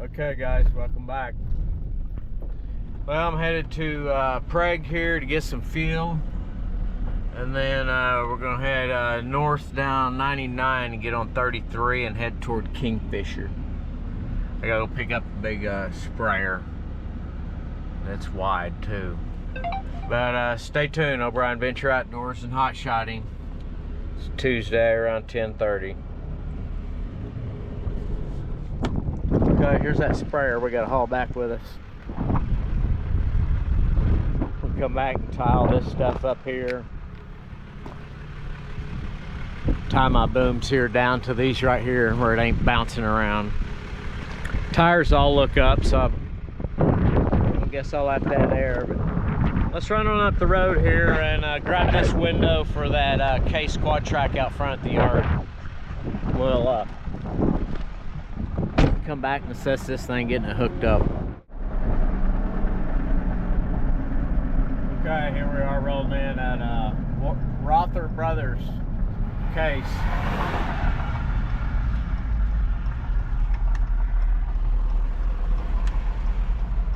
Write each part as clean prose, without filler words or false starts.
Okay guys, welcome back. Well, I'm headed to Prague here to get some fuel, and then we're gonna head north down 99 and get on 33 and head toward Kingfisher. I gotta go pick up a big sprayer that's wide too. But stay tuned. O'Brien Venture Outdoors and Hotshotting. It's Tuesday around 10:30. Okay, here's that sprayer we gotta haul back with us. We'll come back and tie all this stuff up here. Tie my booms here down to these right here where it ain't bouncing around. Tires all look up, so I guess I'll have that there. But let's run on up the road here and grab this window for that case quad track out front of the yard. We'll come back and assess this thing, getting it hooked up. Okay, here we are rolling in at Rother Brothers case.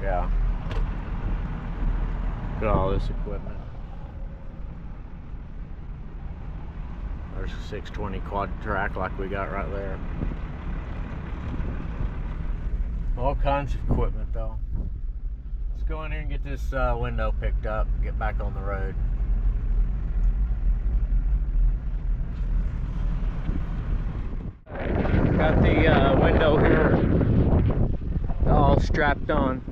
Yeah. Look at all this equipment. There's a 620 quad track like we got right there. All kinds of equipment though. Let's go in here and get this window picked up, get back on the road. Got the window here all strapped on.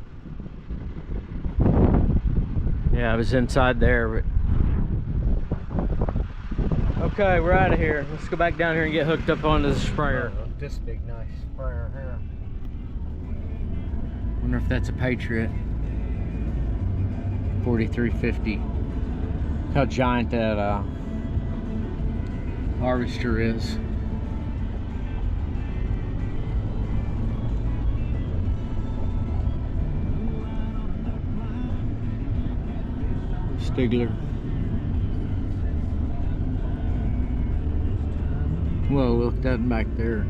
Yeah, I was inside there, but okay, we're out of here. Let's go back down here and get hooked up onto the sprayer. Oh, this big nice sprayer here. Wonder if that's a Patriot. 4350. Look how giant that harvester is. Stigler. Whoa, look at that back there.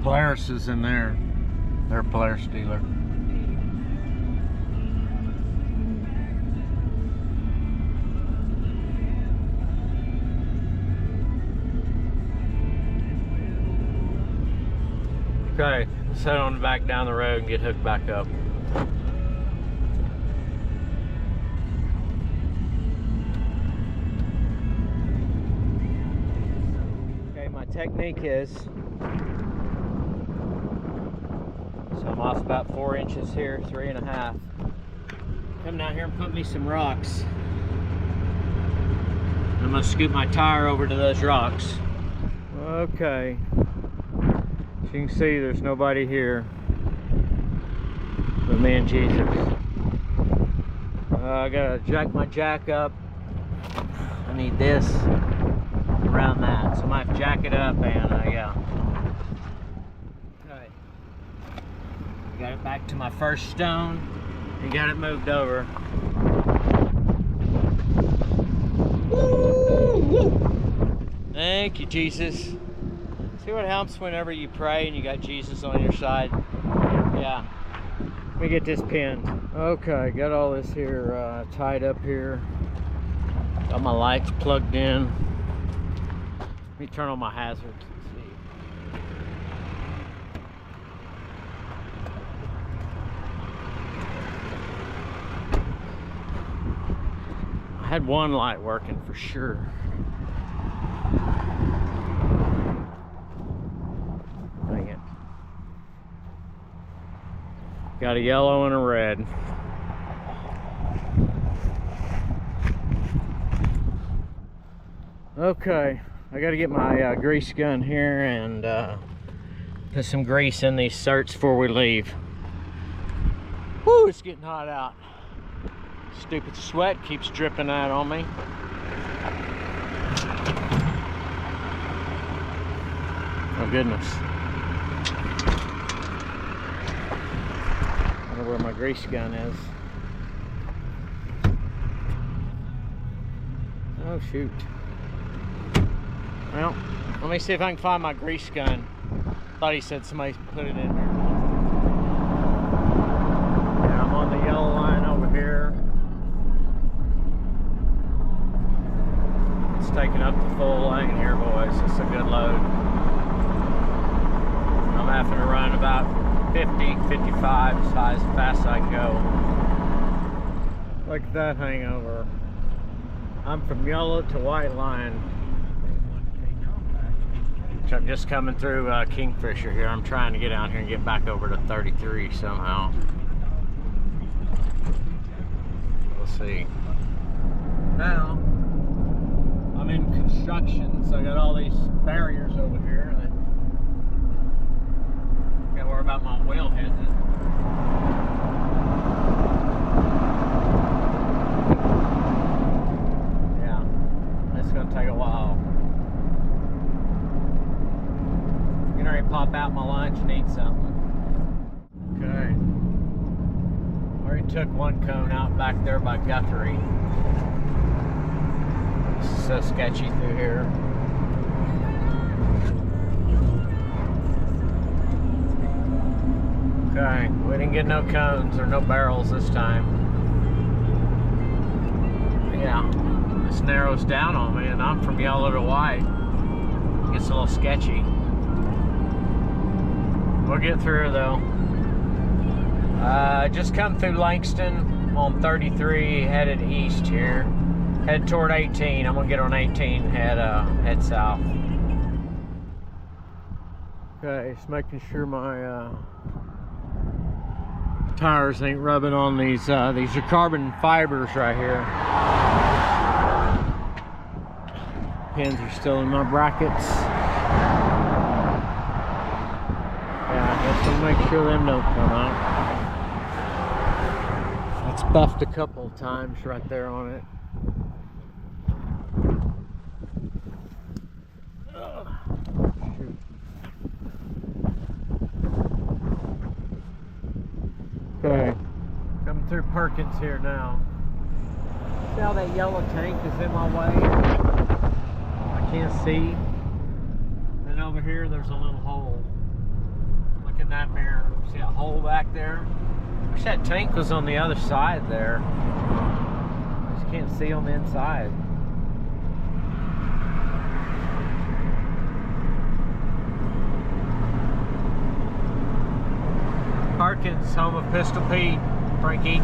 Polaris is in there. They're a Polaris dealer. Okay, let's head on back down the road and get hooked back up. Okay, my technique is, so I'm off about 4 inches here, 3.5. Come down here and put me some rocks. I'm gonna scoot my tire over to those rocks. Okay. As you can see, there's nobody here but me and Jesus. I gotta jack my jack up. I need this around that, so I might have to jack it up and yeah. Okay. Got it back to my first stone and got it moved over. Thank you, Jesus. See what happens whenever you pray and you got Jesus on your side? Yeah. Let me get this pinned. Okay, got all this here tied up here. Got my lights plugged in. Let me turn on my hazards and see. I had one light working for sure. Got a yellow and a red. Okay, I gotta get my grease gun here and put some grease in these certs before we leave. Woo, it's getting hot out. Stupid sweat keeps dripping out on me. Oh goodness. Where my grease gun is. Oh shoot. Well, let me see if I can find my grease gun. Thought he said somebody put it in here. Yeah, I'm on the yellow line over here. It's taking up the full lane here, boys. It's a good load. I'm having to run about 50, 55 as high as fast as I can go. Look at that hangover. I'm from yellow to white line. I'm just coming through Kingfisher here. I'm trying to get out here and get back over to 33 somehow. We'll see. Now, I'm in construction, so I got all these barriers over here. Gotta worry about my wheel hitting it. Yeah, it's gonna take a while. Gonna pop out my lunch and eat something. Okay. Already took one cone out back there by Guthrie. This is so sketchy through here. Okay, we didn't get no cones or no barrels this time. Yeah, this narrows down on me, and I'm from yellow to white. It gets a little sketchy. We'll get through though. Just come through Langston on 33, headed east here. Head toward 18. I'm gonna get on 18, head south. Okay, just making sure my tires ain't rubbing on these are carbon fibers right here. Pins are still in my brackets. So make sure them don't come out. That's buffed a couple of times right there on it. Shoot. Okay, coming through Perkins here now. See how that yellow tank is in my way? I can't see. And over here there's a little hole. In that mirror, see a hole back there? Wish that tank was on the other side there. I just can't see on the inside. Perkins, home of Pistol Pete, Frankie.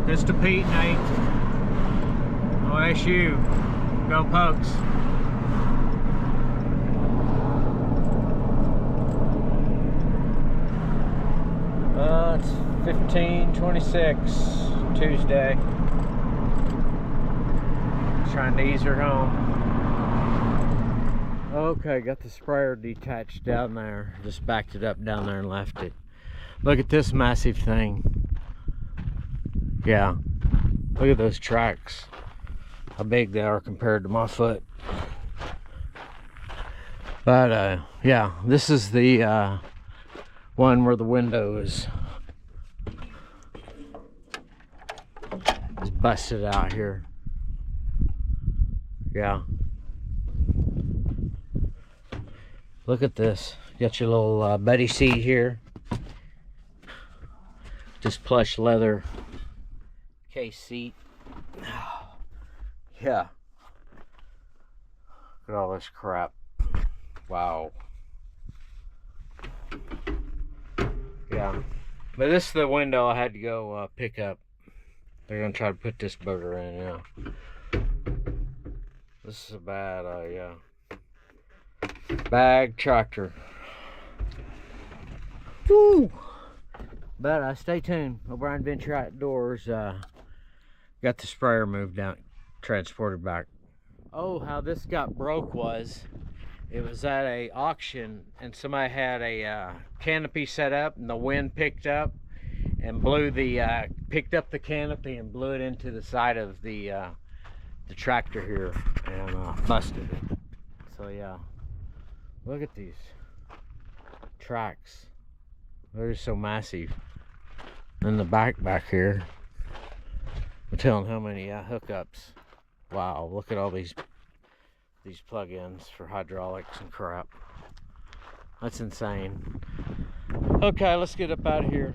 Pistol Pete, Nate. OSU. Go Pokes. It's 15:26, Tuesday. Trying to ease her home. Okay, got the sprayer detached down there. Just backed it up down there and left it. Look at this massive thing. Yeah, look at those tracks. How big they are compared to my foot. But yeah, this is the one where the window is busted out here. Yeah. Look at this. Got your little buddy seat here. Just plush leather case seat. Yeah. Look at all this crap. Wow. Yeah. But this is the window I had to go pick up. They're gonna try to put this booger in, yeah. This is a bad, yeah. Bag tractor. Woo! But stay tuned. O'Brien Venture Outdoors got the sprayer moved down, transported back. Oh, how this got broke was, it was at a auction and somebody had a canopy set up and the wind picked up and blew the picked up the canopy and blew it into the side of the tractor here and busted it. So yeah, look at these tracks. They're so massive. And the back here, I'm telling how many hookups. Wow, look at all these these plugins for hydraulics and crap. That's insane. Okay, let's get up out of here.